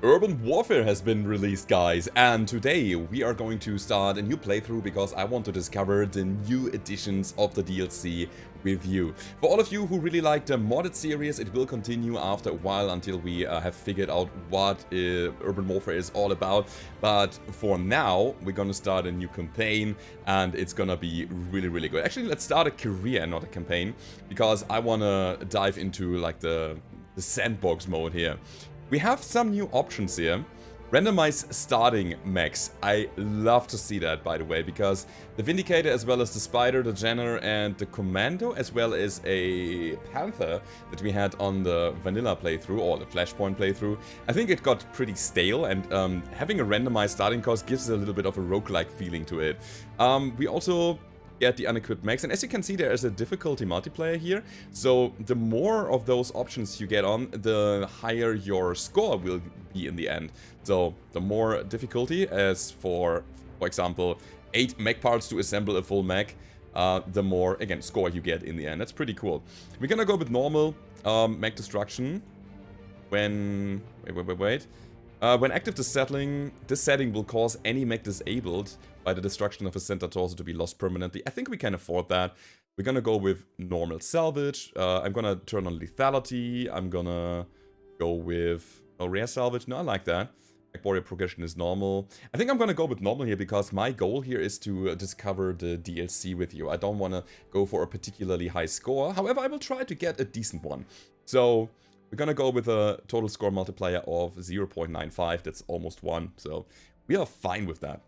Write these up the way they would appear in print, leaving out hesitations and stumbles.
Urban Warfare has been released, guys, and today we are going to start a new playthrough because I want to discover the new editions of the DLC with you. For all of you who really like the modded series, it will continue after a while until we have figured out what Urban Warfare is all about. But for now, we're gonna start a new campaign, and it's gonna be really good. Actually, let's start a career and not a campaign, because I wanna dive into like the Sandbox Mode here. We have some new options here. Randomize starting mechs. I love to see that, by the way, because the Vindicator, as well as the Spider, the Jenner, and the Commando, as well as a Panther that we had on the vanilla playthrough, or the Flashpoint playthrough, I think it got pretty stale, and having a randomized starting cost gives a little bit of a roguelike feeling to it. We also get the unequipped mechs, and as you can see, there is a difficulty multiplier here, so the more of those options you get on, the higher your score will be in the end. So the more difficulty, as for example 8 mech parts to assemble a full mech, the more, again, score you get in the end. That's pretty cool. We're gonna go with normal mech destruction. When when active, this setting will cause any mech disabled by the destruction of a center torso to be lost permanently. I think we can afford that. We're gonna go with normal salvage. I'm gonna turn on lethality. I'm gonna go with rare salvage. No, I like that. Mech Warrior progression is normal. I think I'm gonna go with normal here because my goal here is to discover the DLC with you. I don't want to go for a particularly high score. However, I will try to get a decent one. So we're gonna go with a total score multiplier of 0.95. That's almost 1. So we are fine with that.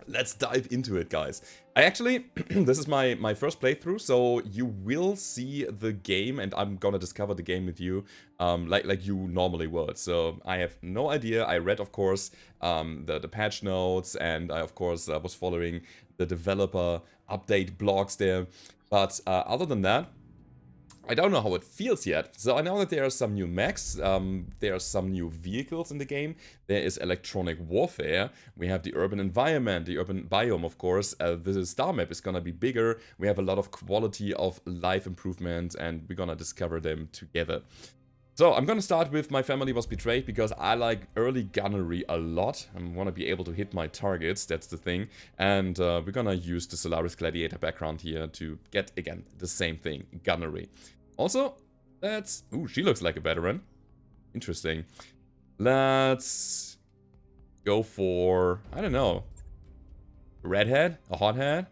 Let's dive into it, guys. I actually, this is my first playthrough, so you will see the game, and I'm gonna discover the game with you, like you normally would. So I have no idea. I read, of course, the patch notes, and I, of course, was following the developer update blogs there. But other than that, I don't know how it feels yet. So I know that there are some new mechs, there are some new vehicles in the game, there is electronic warfare, we have the urban environment, the urban biome, of course, the star map is gonna be bigger, we have a lot of quality of life improvements, and we're gonna discover them together. So I'm gonna start with My Family Was Betrayed because I like early gunnery a lot. I wanna be able to hit my targets, that's the thing. And we're gonna use the Solaris Gladiator background here to get, again, the same thing, gunnery. Also, let's... Ooh, she looks like a veteran. Interesting. Let's go for... I don't know. A redhead? A hothead?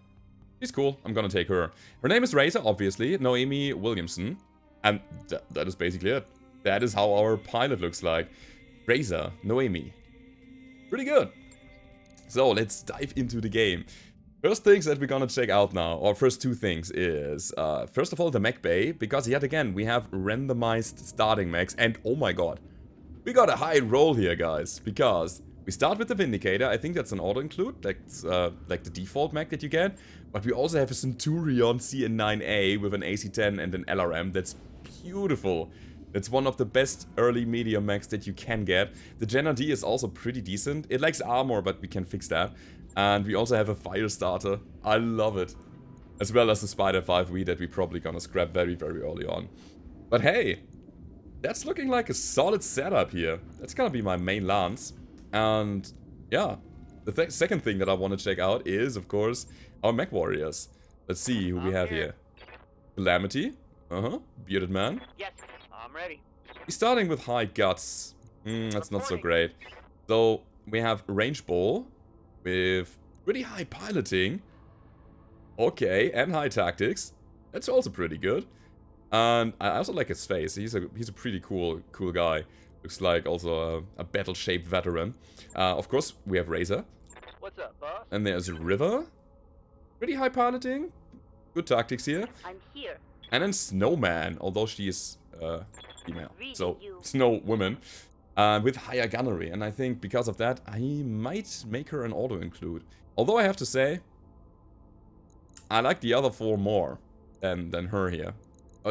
She's cool. I'm gonna take her. Her name is Razor, obviously. Noemi Williamson. And that is basically it. That is how our pilot looks like. Razor, Noemi. Pretty good. So, let's dive into the game. First things that we're gonna check out now, or first two things, is first of all the mech bay, because yet again we have randomized starting mechs, and oh my god, we got a high roll here, guys, because we start with the Vindicator. I think that's an auto include, that's like the default mech that you get, but we also have a Centurion CN9A with an AC-10 and an LRM. That's beautiful. It's one of the best early medium mechs that you can get. The Jenner D is also pretty decent. It lacks armor, but we can fix that. And we also have a fire starter. I love it. As well as the Spider 5V that we're probably gonna scrap very early on. But hey, that's looking like a solid setup here. That's gonna be my main lance. And yeah, the second thing that I want to check out is, of course, our Mech Warriors. Let's see who we have here. Calamity. Bearded man. Yes, I'm ready. He's starting with high guts. That's not so great. So we have range ball with pretty high piloting. Okay, and high tactics. That's also pretty good. And I also like his face. He's a pretty cool guy. Looks like also a battle-shaped veteran. Of course, we have Razor. What's up, boss? And there's River. Pretty high piloting. Good tactics here. I'm here. And then Snowman, although she is female. So, Snow Woman. With higher gunnery, and I think because of that, I might make her an auto-include. Although I have to say, I like the other 4 more than her here.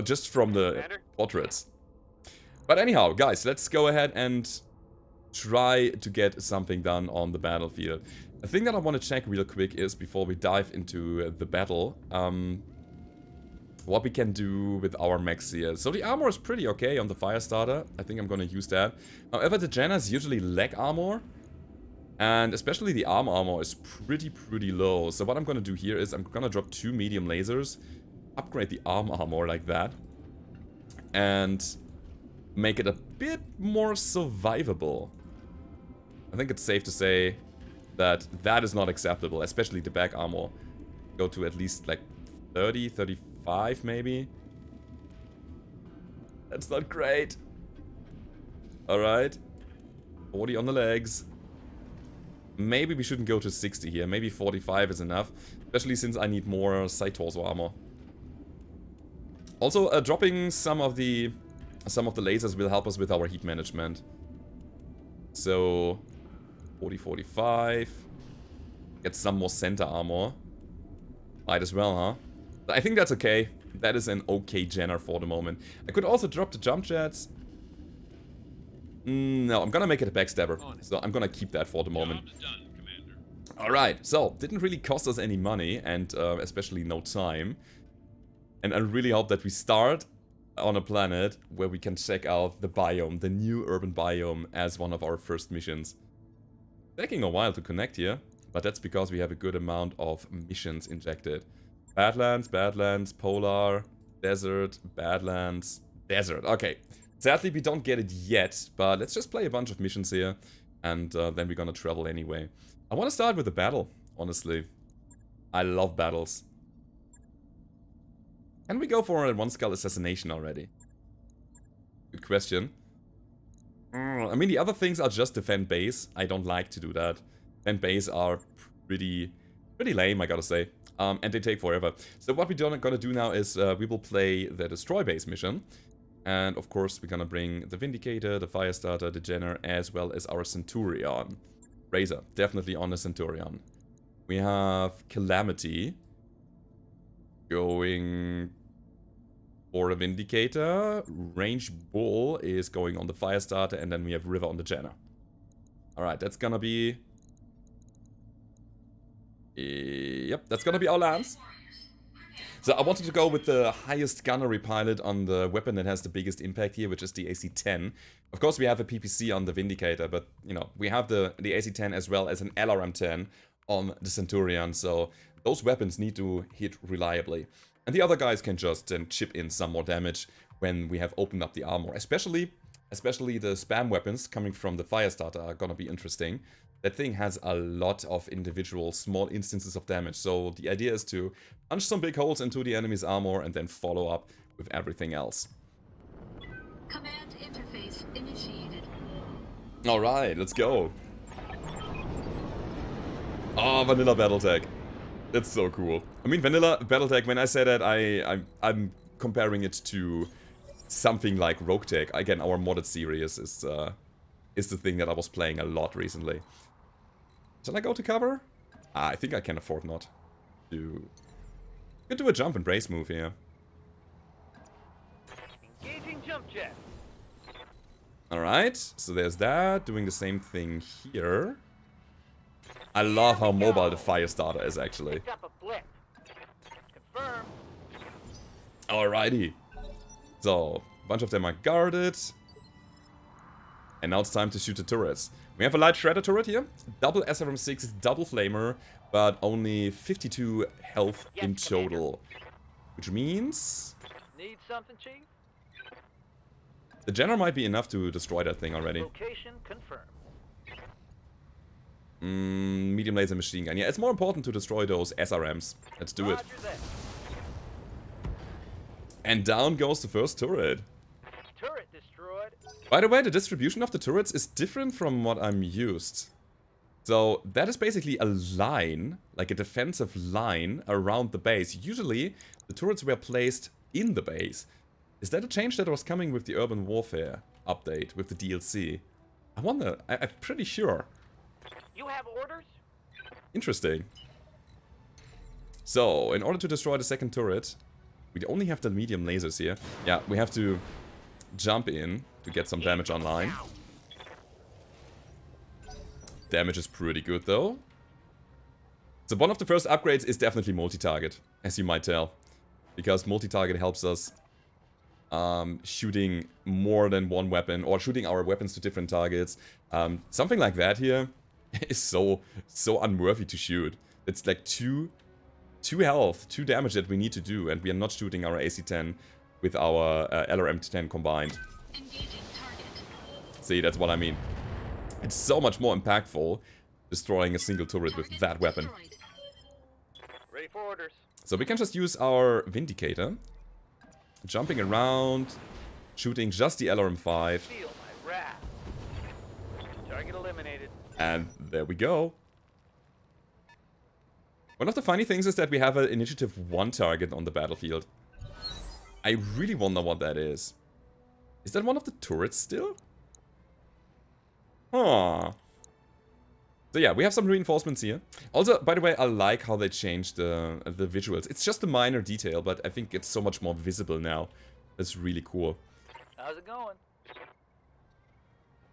Just from the portraits. But anyhow, guys, let's go ahead and try to get something done on the battlefield. The thing that I want to check real quick is, before we dive into the battle, what we can do with our mechs here. So the armor is pretty okay on the Firestarter. I think I'm gonna use that. However, the Jenners usually lack armor. And especially the armor is pretty low. So what I'm gonna do here is I'm gonna drop 2 medium lasers, upgrade the armor like that, and make it a bit more survivable. I think it's safe to say that that is not acceptable, especially the back armor. Go to at least like 30, 35 maybe. That's not great. Alright. 40 on the legs. Maybe we shouldn't go to 60 here. Maybe 45 is enough. Especially since I need more side torso armor. Also, dropping some of the lasers will help us with our heat management. So, 40, 45. Get some more center armor. Might as well, huh? I think that's okay. That is an okay Jenner for the moment. I could also drop the jump jets. No, I'm gonna make it a backstabber. So I'm gonna keep that for the moment. Alright, so didn't really cost us any money and especially no time. And I really hope that we start on a planet where we can check out the biome, the new urban biome, as one of our first missions. Taking a while to connect here, but that's because we have a good amount of missions injected. Badlands, Badlands, Polar, Desert, Badlands, Desert. Okay. Sadly, we don't get it yet, but let's just play a bunch of missions here, and then we're gonna travel anyway. I want to start with a battle, honestly. I love battles. Can we go for a one-skull assassination already? Good question. I mean, the other things are just defend base. I don't like to do that. Defend base are pretty lame, I gotta say. And they take forever. So what we're gonna do now is we will play the destroy base mission. And of course, we're gonna bring the Vindicator, the Firestarter, the Jenner, as well as our Centurion. Razor, definitely on the Centurion. We have Calamity. Going for a Vindicator. Range Bull is going on the Firestarter, and then we have River on the Jenner. Alright, that's gonna be... Yep, that's gonna be our lance. So I wanted to go with the highest gunnery pilot on the weapon that has the biggest impact here, which is the AC-10. Of course, we have a PPC on the Vindicator, but, you know, we have the AC-10 as well as an LRM-10 on the Centurion, so those weapons need to hit reliably. And the other guys can just chip in some more damage when we have opened up the armor. Especially the spam weapons coming from the Firestarter are gonna be interesting. That thing has a lot of individual small instances of damage, so the idea is to punch some big holes into the enemy's armor and then follow up with everything else. Command interface initiated. Alright, let's go. Oh, Vanilla Battletech. It's so cool. I mean, Vanilla Battletech, when I say that, I'm comparing it to something like Rogue Tech. Again, our modded series is the thing that I was playing a lot recently. Shall I go to cover? I think I can afford not to. Could do a jump and brace move here. Engaging jump jet. Alright, so there's that. Doing the same thing here. I love how mobile the Firestarter is, actually. Picked up a blip. Confirm. Alrighty. So, a bunch of them are guarded. And now it's time to shoot the turrets. We have a light shredder turret here. Double SRM6, double flamer, but only 52 health in total. Which means... Need something, Chief? the Jenner might be enough to destroy that thing already. Location confirmed. Medium laser machine gun. Yeah, it's more important to destroy those SRMs. Let's do it. Roger that. And down goes the first turret. Turret destroyed. By the way, the distribution of the turrets is different from what I'm used. So that is basically a line, like a defensive line around the base. Usually, the turrets were placed in the base. Is that a change that was coming with the Urban Warfare update, with the DLC? I wonder, I'm pretty sure. You have orders? Interesting. So, in order to destroy the second turret, we only have the medium lasers here. Yeah, we have to jump in to get some damage online. Damage is pretty good though. So one of the first upgrades is definitely multi-target, as you might tell. because multi-target helps us shooting more than one weapon, or shooting our weapons to different targets. Something like that here is so unworthy to shoot. It's like 2 health, 2 damage that we need to do, and we are not shooting our AC-10 with our LRM-10 combined. Engaging target. See, that's what I mean. It's so much more impactful destroying a single turret with that weapon. Destroyed. Ready for orders. So we can just use our Vindicator. Jumping around, shooting just the LRM-5. Feel my wrath. Target eliminated. And there we go. One of the funny things is that we have an Initiative 1 target on the battlefield. I really wonder what that is. Is that one of the turrets still? Huh. So yeah, we have some reinforcements here. Also, by the way, I like how they changed the visuals. It's just a minor detail, but I think it's so much more visible now. That's really cool. How's it going?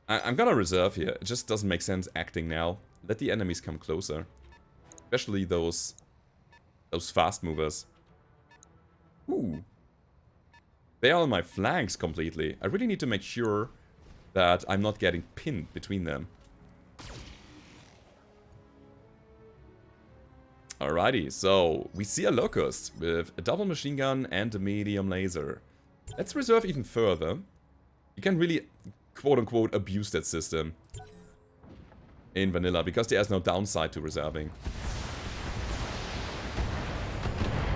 I'm gonna reserve here. It just doesn't make sense acting now. Let the enemies come closer. Especially those fast movers. Ooh. They are on my flanks completely. I really need to make sure that I'm not getting pinned between them. Alrighty, so we see a Locust with a double machine gun and a medium laser. Let's reserve even further. You can really, quote-unquote, abuse that system in vanilla, because there's no downside to reserving.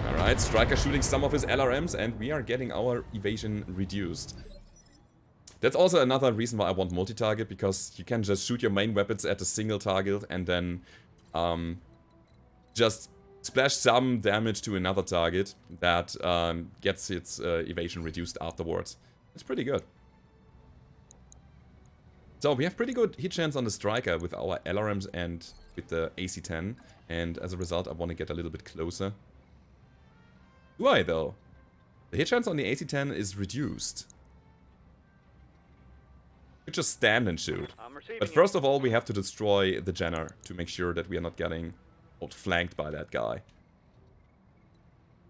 Alright, Striker shooting some of his LRMs, and we are getting our evasion reduced. That's also another reason why I want multi-target, because you can just shoot your main weapons at a single target and then just splash some damage to another target that gets its evasion reduced afterwards. It's pretty good. So we have pretty good hit chance on the Striker with our LRMs and with the AC-10, and as a result I want to get a little bit closer. Do I though? The hit chance on the AC-10 is reduced. We just stand and shoot. But first of all we have to destroy the Jenner to make sure that we are not getting outflanked by that guy.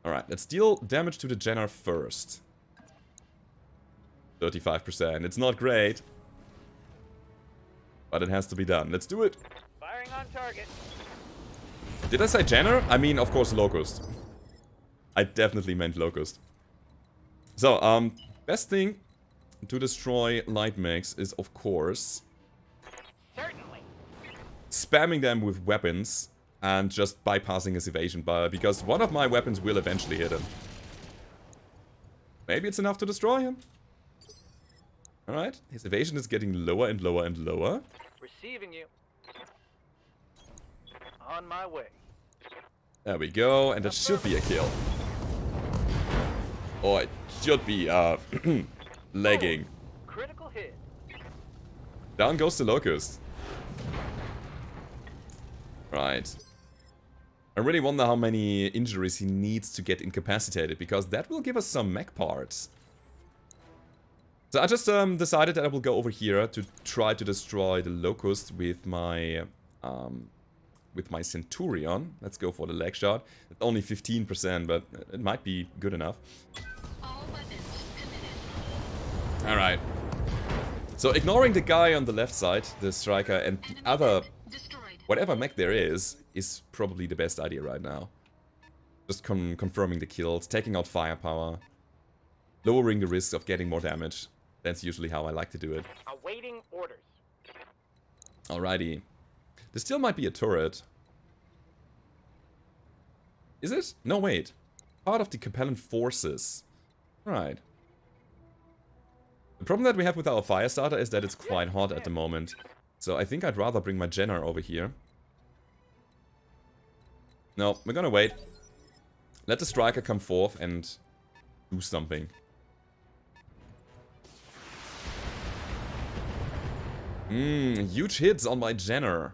Alright, let's deal damage to the Jenner first. 35%. It's not great, but it has to be done. Let's do it. Firing on target. Did I say Jenner? I mean, of course, Locust. I definitely meant Locust. So, best thing to destroy light mechs is, of course, Certainly. spamming them with weapons and just bypassing his evasion bar, because one of my weapons will eventually hit him. Maybe it's enough to destroy him. Alright, his evasion is getting lower and lower and lower. Receiving you. On my way. There we go, and that should be a kill. Or it should be, legging. Critical hit. Down goes the Locust. Right. I really wonder how many injuries he needs to get incapacitated, because that will give us some mech parts. So I just decided that I will go over here to try to destroy the Locust with my Centurion. Let's go for the leg shot. It's only 15%, but it might be good enough. All weapons committed. Alright. So ignoring the guy on the left side, the Striker, and the other, Destroyed. whatever mech there is probably the best idea right now. Just confirming the kills, taking out firepower, lowering the risk of getting more damage. That's usually how I like to do it. Awaiting orders. Alrighty. There still might be a turret. Is it? No, wait. Part of the Capellan forces. Right. The problem that we have with our Firestarter is that it's quite hot at the moment. So I think I'd rather bring my Jenner over here. No, we're gonna wait. Let the Striker come forth and do something. Huge hits on my Jenner.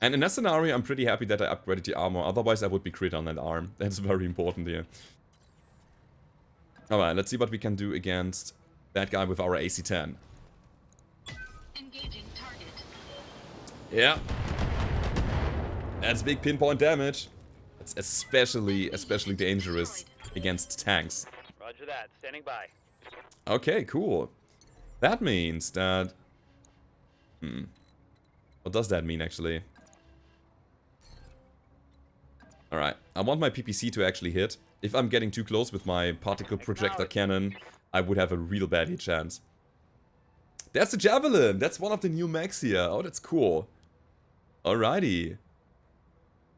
And in that scenario, I'm pretty happy that I upgraded the armor. Otherwise, I would be crit on that arm. That's very important here. Alright, let's see what we can do against that guy with our AC-10. Engaging target. Yeah. That's big pinpoint damage. That's especially dangerous against tanks. Roger that. Standing by. Okay, cool. That means that... What does that mean, actually? Alright, I want my PPC to actually hit. If I'm getting too close with my particle projector cannon, I would have a real bad hit chance. There's the Javelin! That's one of the new mechs here. Oh, that's cool. Alrighty.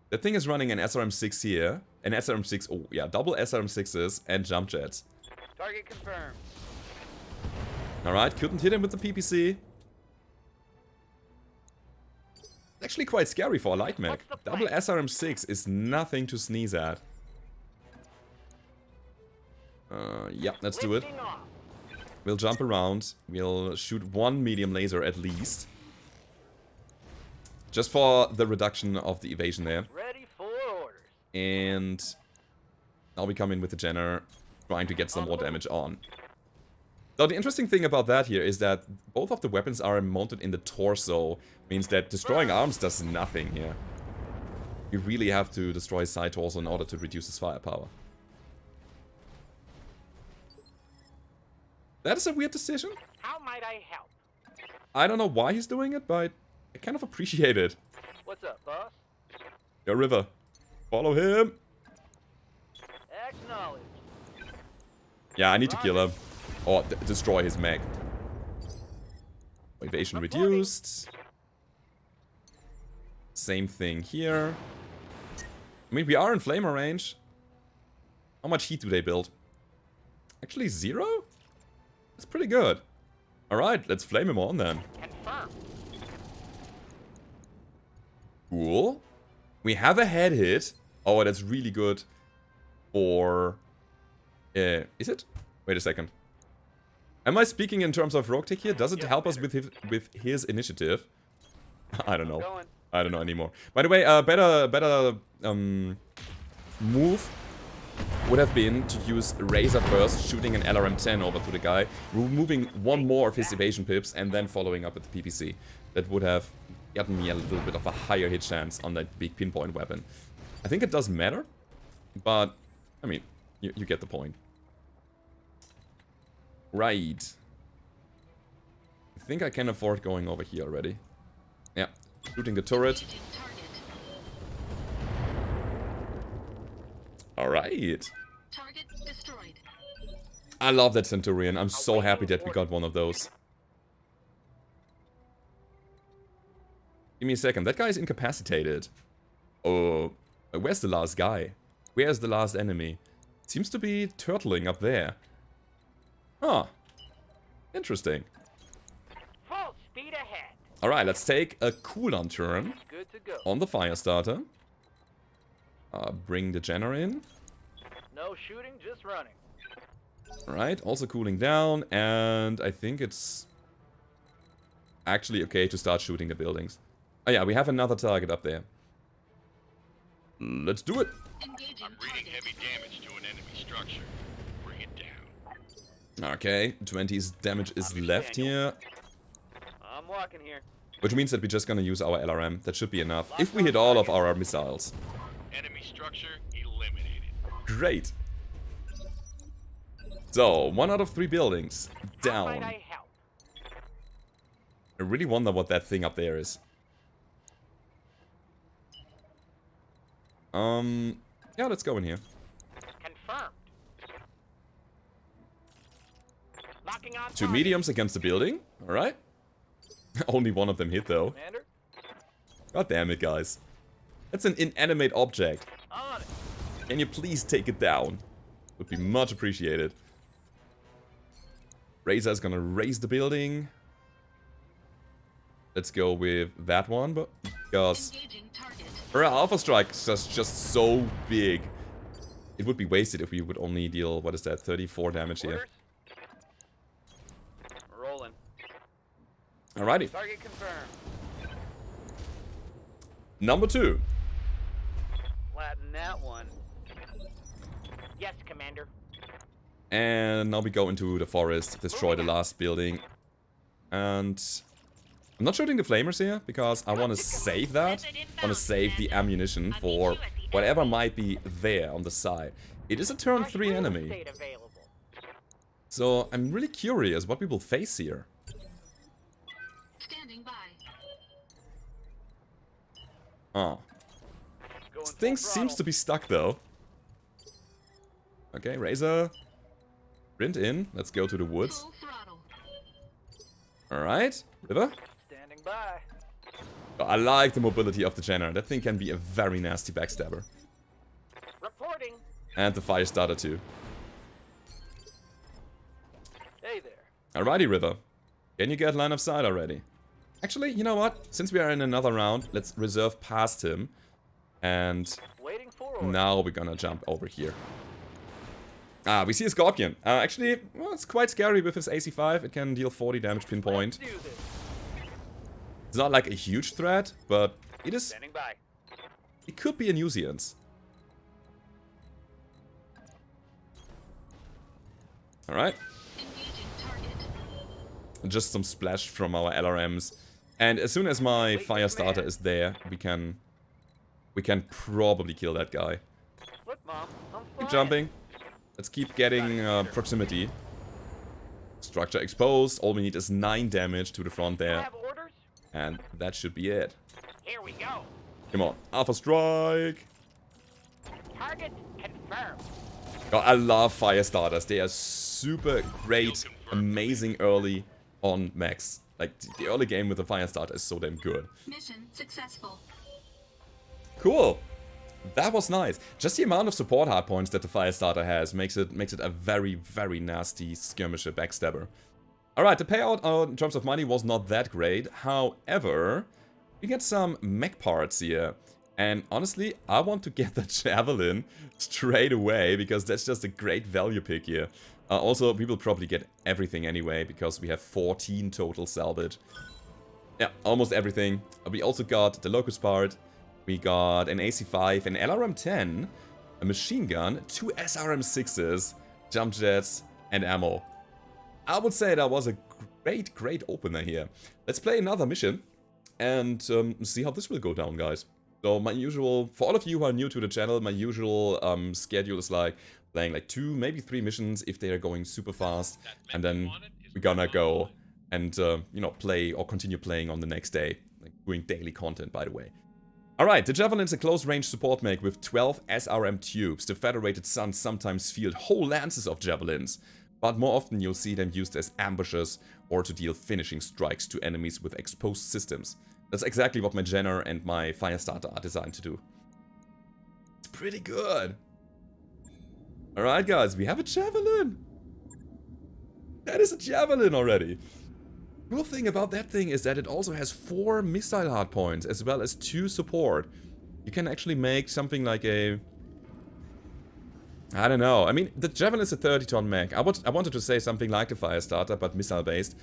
That thing is running an SRM-6 here. An SRM-6, oh yeah, double SRM-6s and jump jets. Target confirmed. Alright, couldn't hit him with the PPC. Actually quite scary for a light mech. Double SRM-6 is nothing to sneeze at. Yeah, let's do it. We'll jump around. We'll shoot one medium laser at least. Just for the reduction of the evasion there. Ready for orders. And I'll be coming with the Jenner, trying to get some more damage on. Now, the interesting thing about that here is that both of the weapons are mounted in the torso. Means that destroying arms does nothing here. You really have to destroy his side torso in order to reduce his firepower. That is a weird decision. How might I help? I don't know why he's doing it, but I kind of appreciate it. What's up, boss? Yo, River. Follow him. Acknowledge. Yeah, I need to kill him. Or destroy his mech. Evasion reduced. Same thing here. I mean, we are in flamer range. How much heat do they build? Actually, 0? That's pretty good. Alright, let's flame him on then. Confirm. Cool. We have a head hit. Oh, that's really good for... is it? Wait a second. Am I speaking in terms of rogue tech here? Does it help us with his initiative? I don't know. I don't know anymore. By the way, better move would have been to use Razor first, shooting an LRM-10 over to the guy, removing one more of his evasion pips, and then following up with the PPC. That would have gotten me a little bit of a higher hit chance on that big pinpoint weapon. I think it does matter, but, I mean, you get the point. Right. I think I can afford going over here already. Yeah, shooting the turret. Alright. Target destroyed. I love that Centurion. I'm so happy that we got one of those. Give me a second. That guy is incapacitated. Oh, where's the last guy? Where's the last enemy? Seems to be turtling up there. Huh. Interesting. Full speed ahead. Alright, let's take a cooldown turn Good to go. on the fire starter. Bring the Jenner in. No shooting, just running. Alright, also cooling down, and I think it's actually okay to start shooting the buildings. Oh yeah, we have another target up there. Let's do it! Engaging I'm reading heavy damage to an enemy structure. Bring it down. Okay, 20 damage is left here, I'm walking here. which means that we're just gonna use our LRM. That should be enough, if we hit all of our missiles. Enemy structure eliminated. Great! So, 1 out of 3 buildings How might down. I help? I really wonder what that thing up there is. Yeah, let's go in here. Confirmed. Locking on 2 target. mediums against the building. Alright. Only one of them hit though. Commander, God damn it, guys. That's an inanimate object. on it. Can you please take it down? Would be much appreciated. Razor's gonna raise the building. Let's go with that one, but because engaging target. our Alpha Strike is just so big. It would be wasted if we would only deal, what is that, 34 damage here. Orders? Rolling. Alrighty. Target confirmed. Number 2. Flatten that one. Yes, Commander. And now we go into the forest, destroy the last building. And I'm not shooting the flamers here, because I want to save that. I want to save the ammunition for whatever might be there on the side. It is a turn 3 enemy. So I'm really curious what we will face here. Standing by. Oh. Going This thing full seems to throttle. be stuck though. Okay, Razor. Sprint in. Let's go to the woods. Full throttle. Alright, River. Standing by. Oh, I like the mobility of the Jenner. That thing can be a very nasty backstabber. Reporting. And the fire starter too. Hey there. Alrighty, River. Can you get line of sight already? Actually, you know what? Since we are in another round, let's reserve past him. And Waiting for now we're gonna jump over here. Ah, we see a Scorpion. Actually, well, it's quite scary with his AC5. It can deal 40 damage pinpoint. Let's do this. It's not like a huge threat, but it is. Standing by. It could be a nuisance. Alright. Engaging target. Just some splash from our LRMs. And as soon as my fire starter is there, we can probably kill that guy. Look, Mom. I'm Keep flying. jumping. Let's keep getting proximity. Structure exposed. All we need is 9 damage to the front I there. have orders. And that should be it. Here we go. Come on. Alpha strike. Target confirmed. God, I love fire starters. They are super great, amazing early on mechs. Like, the early game with a fire starter is so damn good. Mission successful. Cool. That was nice. Just the amount of support hardpoints that the fire starter has makes it a very, very nasty skirmisher backstabber. Alright, the payout in terms of money was not that great. However, we get some mech parts here. And honestly, I want to get the Javelin straight away, because that's just a great value pick here. Also, we will probably get everything anyway, because we have 14 total salvage. Yeah, almost everything. We also got the Locust part. We got an AC5, an LRM-10, a machine gun, 2 SRM-6s, jump jets, and ammo. I would say that was a great, great opener here. Let's play another mission and see how this will go down, guys. So my usual, for all of you who are new to the channel, my usual schedule is like playing like 2, maybe 3 missions if they are going super fast, and then we're gonna go and you know, play or continue playing on the next day, like doing daily content, by the way. Alright, the Javelin's a close-range support mech with 12 SRM tubes. The Federated Suns sometimes field whole lances of Javelins, but more often you'll see them used as ambushes or to deal finishing strikes to enemies with exposed systems. That's exactly what my Jenner and my Firestarter are designed to do. It's pretty good. Alright guys, we have a Javelin! That is a Javelin already! Cool thing about that thing is that it also has 4 missile hardpoints as well as 2 support. You can actually make something like a... I don't know. I mean, the Javelin is a 30-ton mech. I wanted to say something like the Firestarter, but missile-based.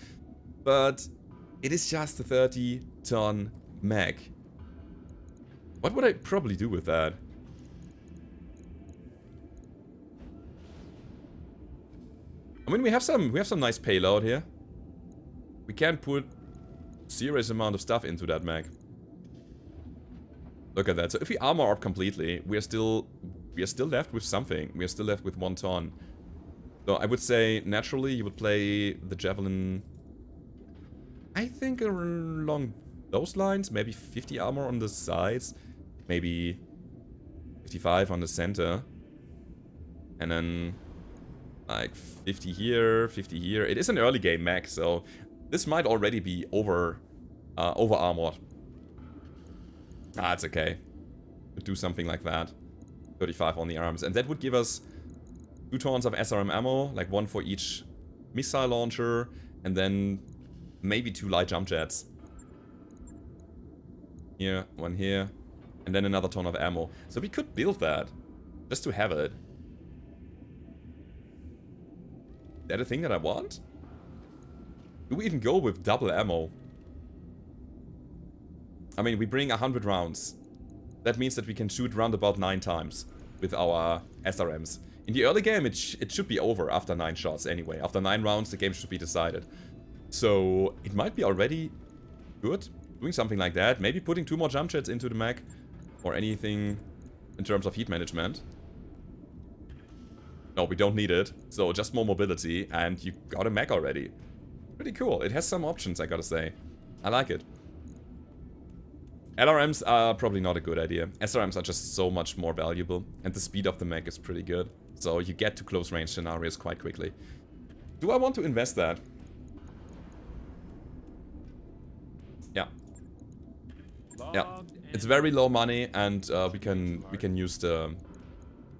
But it is just a 30-ton mech. What would I probably do with that? I mean, we have some nice payload here. We can put serious amount of stuff into that mech. Look at that. So if we armor up completely, we are still left with something. We are still left with 1 ton. So I would say naturally you would play the Javelin, I think along those lines. Maybe 50 armor on the sides, maybe 55 on the center, and then like 50 here, 50 here. It is an early game mech, so this might already be over armored. Ah, it's okay. We'll do something like that. 35 on the arms. And that would give us 2 tons of SRM ammo, like 1 for each missile launcher, and then maybe 2 light jump jets. Here, 1 here, and then another ton of ammo. So we could build that, just to have it. Is that a thing that I want? Do we even go with double ammo? I mean, we bring 100 rounds. That means that we can shoot round about 9 times with our SRMs. In the early game, it should be over after 9 shots anyway. After 9 rounds, the game should be decided. So, it might be already good doing something like that. Maybe putting 2 more jump jets into the mech, or anything in terms of heat management. No, we don't need it. So just more mobility, and you got a mech already. Pretty cool. It has some options, I gotta say. I like it. LRMs are probably not a good idea. SRMs are just so much more valuable, and the speed of the mech is pretty good. So you get to close range scenarios quite quickly. Do I want to invest that? Yeah. Yeah. It's very low money, and we can use the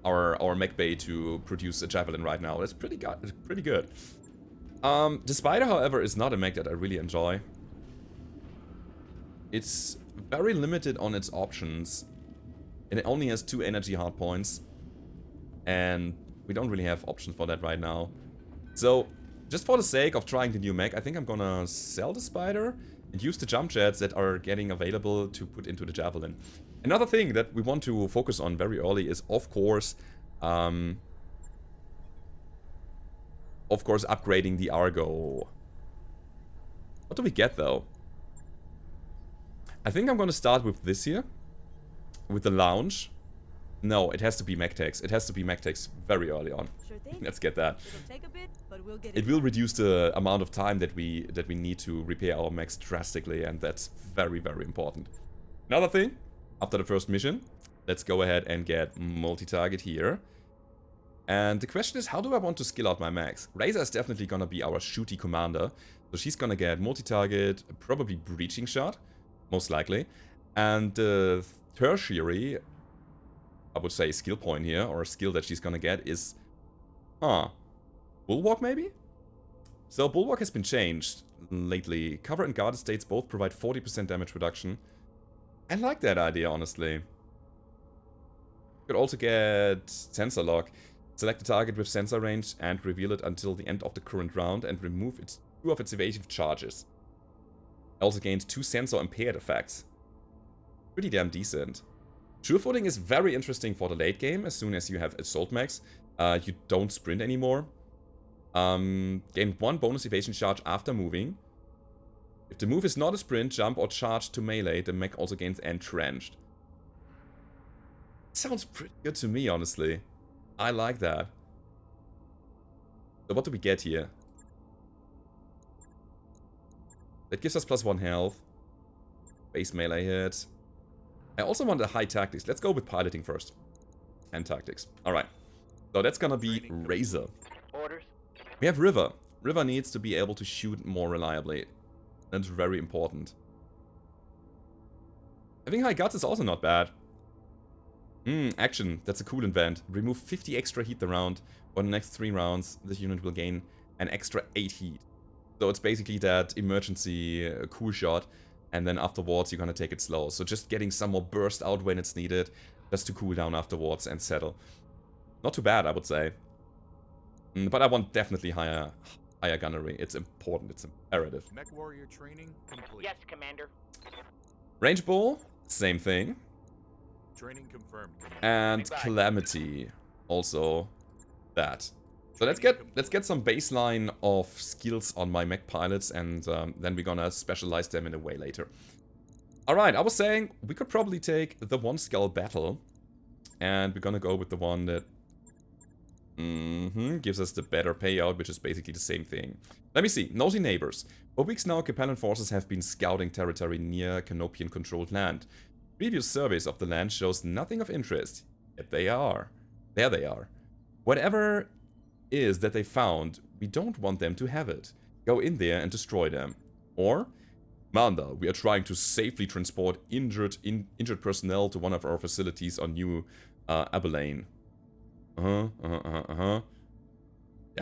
our mech bay to produce a Javelin right now. It's pretty good. The Spider, however, is not a mech that I really enjoy. It's very limited on its options, and it only has 2 energy hardpoints, and we don't really have options for that right now. So, just for the sake of trying the new mech, I think I'm gonna sell the Spider and use the jump jets that are getting available to put into the Javelin. Another thing that we want to focus on very early is, of course, upgrading the Argo. What do we get, though? I think I'm gonna start with this here. With the lounge. No, it has to be mech techs. It has to be mech techs very early on. Sure thing. Let's get that. It'll take a bit, but we'll get It will reduce the amount of time that we need to repair our mechs drastically, and that's very, very important. Another thing, after the first mission, let's go ahead and get multi-target here. And the question is, how do I want to skill out my mechs? Razor is definitely gonna be our shooty commander. So she's gonna get multi-target, probably breaching shot, most likely. And the tertiary, I would say, skill point here, or a skill that she's gonna get is... Bulwark, maybe? So Bulwark has been changed lately. Cover and guarded states both provide 40% damage reduction. I like that idea, honestly. Could also get Sensor Lock. Select a target with sensor range and reveal it until the end of the current round and remove 2 of its evasive charges. Also gains 2 sensor impaired effects. Pretty damn decent. Surefooting is very interesting for the late game. As soon as you have assault mechs, you don't sprint anymore. Gain 1 bonus evasion charge after moving. If the move is not a sprint, jump, or charge to melee, the mech also gains entrenched. Sounds pretty good to me, honestly. I like that. So what do we get here? That gives us +1 health. Base melee hit. I also want a high tactics. Let's go with piloting first. And tactics. Alright. So that's gonna be Razor. Orders. We have River. River needs to be able to shoot more reliably. That's very important. I think High Guts is also not bad. Action. That's a cool event. Remove 50 extra heat the round. For the next 3 rounds, this unit will gain an extra 8 heat. So it's basically that emergency cool shot. And then afterwards, you're gonna take it slow. So just getting some more burst out when it's needed. Just to cool down afterwards and settle. Not too bad, I would say. But I want definitely higher gunnery. It's important. It's imperative. Mech Warrior training complete. Yes, Commander. Range Bull, same thing. Training confirmed. And Calamity, also that. So let's get some baseline of skills on my mech pilots, and then we're gonna specialize them in a way later. Alright, I was saying we could probably take the 1 skull battle, and we're gonna go with the one that gives us the better payout, which is basically the same thing. Let me see. Nosy neighbors. For weeks now, Capellan forces have been scouting territory near Canopian-controlled land. Previous surveys of the land shows nothing of interest. Yet they are. There they are. Whatever is that they found, we don't want them to have it. Go in there and destroy them. Or, Manda, we are trying to safely transport injured personnel to one of our facilities on New Abilene. Yeah,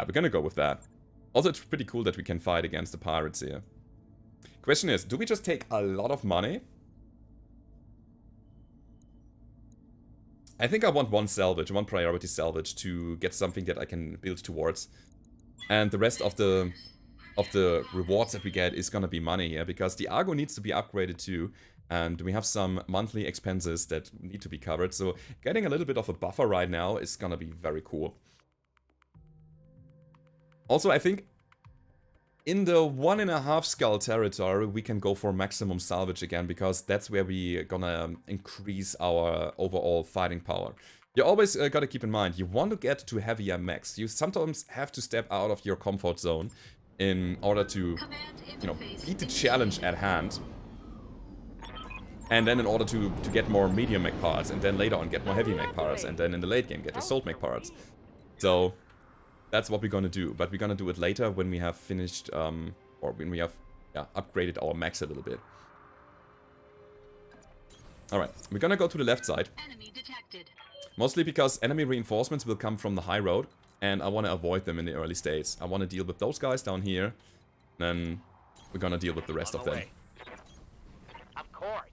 we're gonna go with that. Also, it's pretty cool that we can fight against the pirates here. Question is, do we just take a lot of money? I think I want 1 salvage, 1 priority salvage to get something that I can build towards. And the rest of the rewards that we get is gonna be money here, because the Argo needs to be upgraded too. And we have some monthly expenses that need to be covered. So getting a little bit of a buffer right now is gonna be very cool. Also, I think in the 1.5 skull territory, we can go for maximum salvage again, because that's where we're gonna increase our overall fighting power. You always gotta keep in mind, you want to get to heavier mechs. You sometimes have to step out of your comfort zone in order to, you know, beat the challenge at hand. And then in order to get more medium mech parts, and then later on get more heavy mech parts, and then in the late game get assault mech parts. So that's what we're gonna do, but we're gonna do it later when we have finished, or when we have upgraded our mechs a little bit. Alright, we're gonna go to the left side. Enemy detected. Mostly because enemy reinforcements will come from the high road, and I want to avoid them in the early stages. I want to deal with those guys down here, then we're gonna deal with the rest of them. Of course.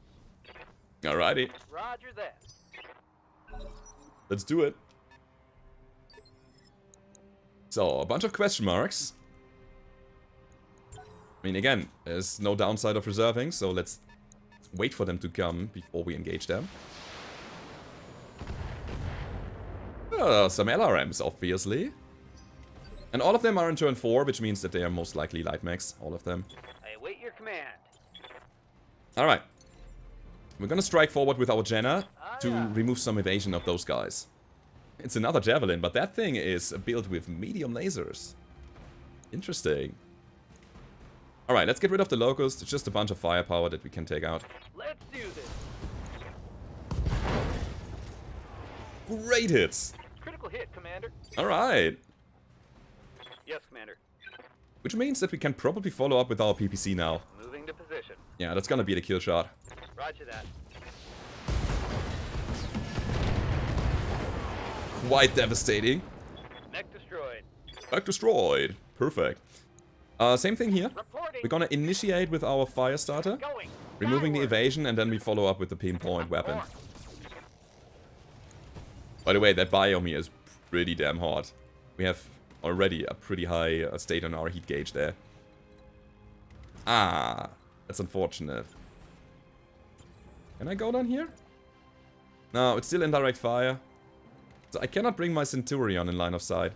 Alrighty, Roger that. let's do it. So, a bunch of question marks. I mean, again, there's no downside of reserving, so let's wait for them to come before we engage them. Some LRMs, obviously. And all of them are in turn 4, which means that they are most likely light mechs, all of them. I await your command. Alright. We're gonna strike forward with our Jenna to remove some evasion of those guys. It's another Javelin, but that thing is built with medium lasers. Interesting. Alright, let's get rid of the Locust. It's just a bunch of firepower that we can take out. Let's do this. Great hits! Critical hit, Commander. Alright. Yes, Commander. Which means that we can probably follow up with our PPC now. Moving to position. Yeah, that's gonna be the kill shot. Roger that. Quite devastating. Mech destroyed. Mech destroyed. Perfect. Same thing here. Reporting. We're gonna initiate with our fire starter, Going. removing the Forward. evasion, and then we follow up with the pinpoint weapon. Course. By the way, that biome here is pretty damn hot. We have already a pretty high state on our heat gauge there. Ah, that's unfortunate. Can I go down here? No, it's still indirect fire. So I cannot bring my Centurion in line of sight.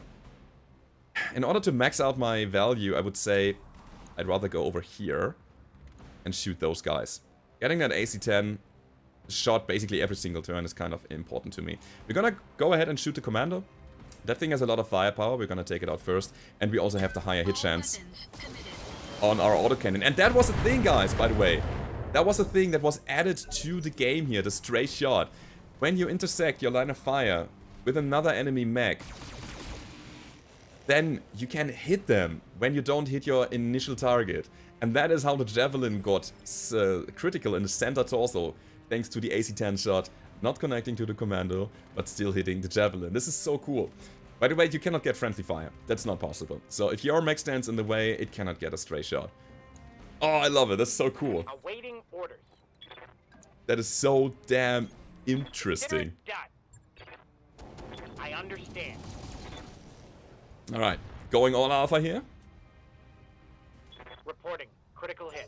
In order to max out my value, I would say I'd rather go over here and shoot those guys. Getting that AC-10 shot basically every single turn is kind of important to me. We're gonna go ahead and shoot the Commando. That thing has a lot of firepower, we're gonna take it out first. And we also have the higher hit chance on our autocannon. And that was a thing, guys, by the way. That was a thing that was added to the game here, the stray shot. When you intersect your line of fire with another enemy mech, then you can hit them when you don't hit your initial target. And that is how the Javelin got critical in the center torso, thanks to the AC-10 shot, not connecting to the Commando, but still hitting the Javelin. This is so cool. By the way, you cannot get friendly fire. That's not possible. So if your mech stands in the way, it cannot get a stray shot. Oh, I love it. That's so cool. Awaiting orders. That is so damn interesting. Done. I understand. Alright, going all alpha here. Reporting. Critical hit.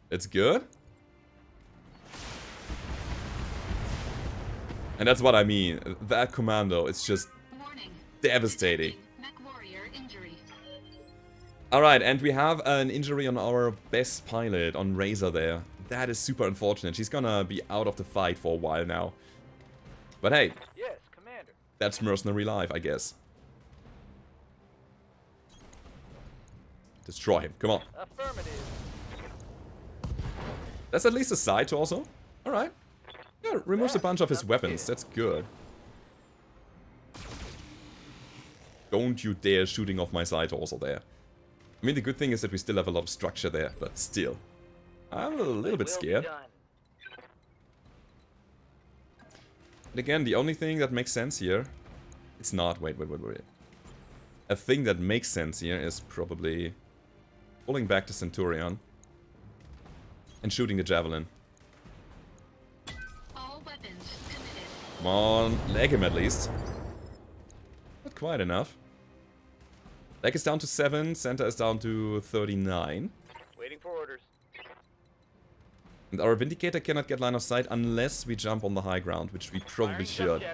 It's good. And that's what I mean. That Commando is just Warning. devastating. Mech Warrior injury. Alright, and we have an injury on our best pilot, on Razor there. That is super unfortunate. She's gonna be out of the fight for a while now. But hey, Yes, Commander. that's mercenary life, I guess. Destroy him, come on. Affirmative. That's at least a side torso. Alright. Yeah, removes a bunch of his weapons. That's good. Don't you dare shooting off my side torso there. I mean, the good thing is that we still have a lot of structure there, but still. I'm a little bit scared. Done. But again, the only thing that makes sense here... It's not... Wait. A thing that makes sense here is probably... pulling back the Centurion. And shooting the Javelin. All weapons committed. Come on, leg him at least. Not quite enough. Leg is down to 7, center is down to 39. Waiting for orders. And our Vindicator cannot get line of sight unless we jump on the high ground, which we probably should.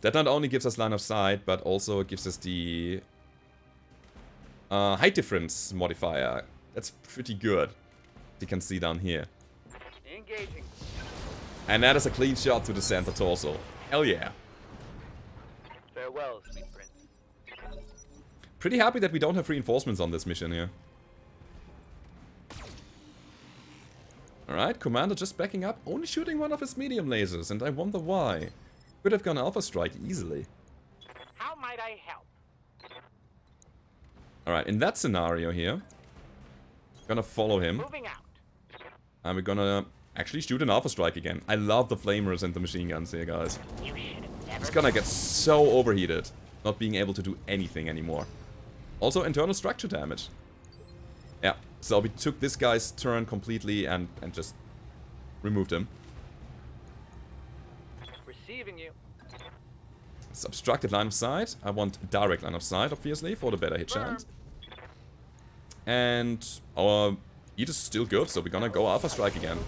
That not only gives us line of sight, but also gives us the height difference modifier. That's pretty good. You can see down here. Engaging. And that is a clean shot to the center torso. Hell yeah. Pretty happy that we don't have reinforcements on this mission here. Alright, Commander just backing up, only shooting one of his medium lasers, and I wonder why. Could have gone Alpha Strike easily. How might I help? Alright, in that scenario here, gonna follow him. Moving out. And we're gonna actually shoot an Alpha Strike again. I love the flamers and the machine guns here, guys. You should have never. It's gonna get so overheated, not being able to do anything anymore. Also, internal structure damage. Yeah, so we took this guy's turn completely and just removed him. Receiving you. It's obstructed line of sight. I want direct line of sight, obviously, for the better hit chance. And our heat is still good, so we're gonna go Alpha Strike again.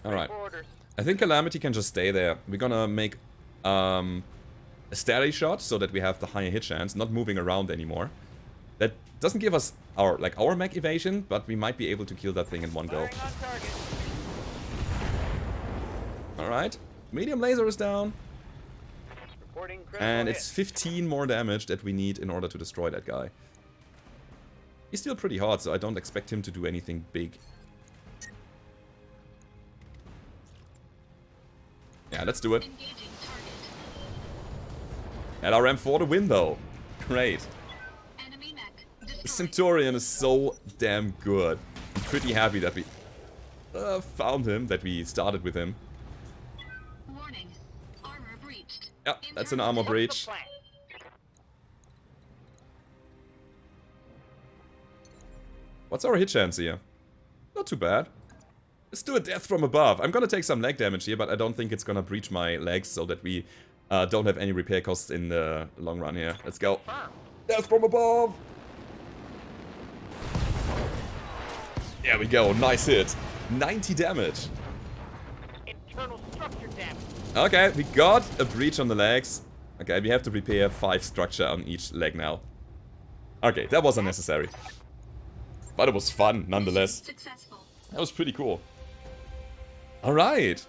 Alright. I think Calamity can just stay there. We're gonna make a steady shot so that we have the higher hit chance, not moving around anymore. That doesn't give us our mech evasion, but we might be able to kill that thing in one go. Alright. Medium laser is down. And it's 15 more damage that we need in order to destroy that guy. He's still pretty hot, so I don't expect him to do anything big. Yeah, let's do it. LRM for the win, though. Great. The Centurion is so damn good. I'm pretty happy that we found him, that we started with him. Warning. Armor breached. Yeah, that's an armor breach. What's our hit chance here? Not too bad. Let's do a death from above. I'm gonna take some leg damage here, but I don't think it's gonna breach my legs so that we don't have any repair costs in the long run here. Let's go. Death from above! There we go, nice hit. 90 damage. Internal structure damage. Okay, we got a breach on the legs. Okay, we have to repair 5 structure on each leg now. Okay, that was unnecessary. But it was fun, nonetheless. Successful. That was pretty cool. Alright.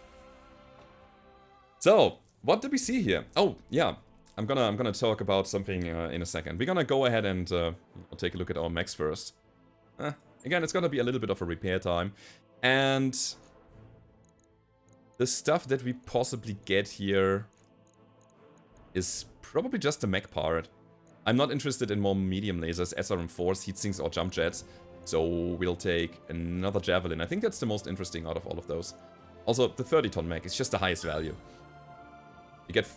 So, what did we see here? Oh, yeah. I'm gonna talk about something in a second. We're gonna go ahead and take a look at our mechs first. Again, it's gonna be a little bit of a repair time. And the stuff that we possibly get here is probably just the mech part. I'm not interested in more medium lasers, SRM4s, heat sinks, or jump jets. So we'll take another Javelin. I think that's the most interesting out of all of those. Also, the 30-ton mech is just the highest value. You get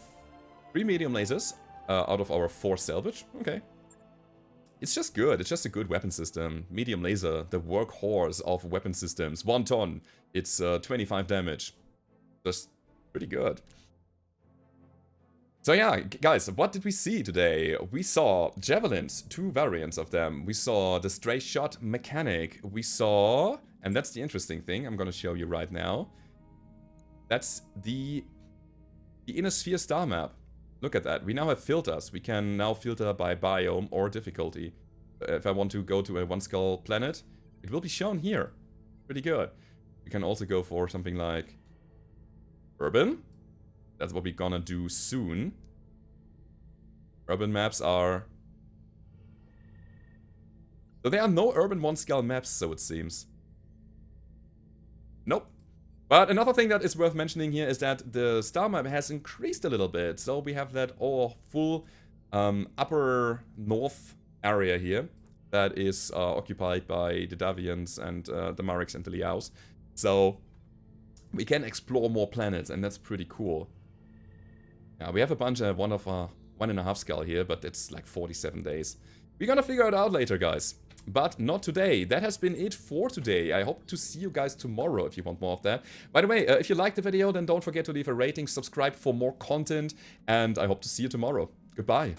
3 medium lasers out of our 4 salvage. Okay. It's just good. It's just a good weapon system. Medium laser, the workhorse of weapon systems. 1 ton. It's 25 damage. Just pretty good. So yeah, guys, what did we see today? We saw Javelins, 2 variants of them. We saw the stray shot mechanic. We saw, and that's the interesting thing, I'm gonna show you right now. That's the inner sphere star map. Look at that. We now have filters. We can now filter by biome or difficulty. If I want to go to a 1-skull planet, it will be shown here. Pretty good. We can also go for something like urban. That's what we're gonna do soon. Urban maps are... So there are no urban 1-skull maps, so it seems. Nope. But another thing that is worth mentioning here is that the star map has increased a little bit. So we have that full upper north area here that is occupied by the Davians and the Mariks and the Liaos. So we can explore more planets, and that's pretty cool. Yeah, we have a bunch of 1.5 skull here, but it's like 47 days. We're gonna figure it out later, guys. But not today. That has been it for today. I hope to see you guys tomorrow if you want more of that. By the way, if you liked the video, then don't forget to leave a rating, subscribe for more content, and I hope to see you tomorrow. Goodbye.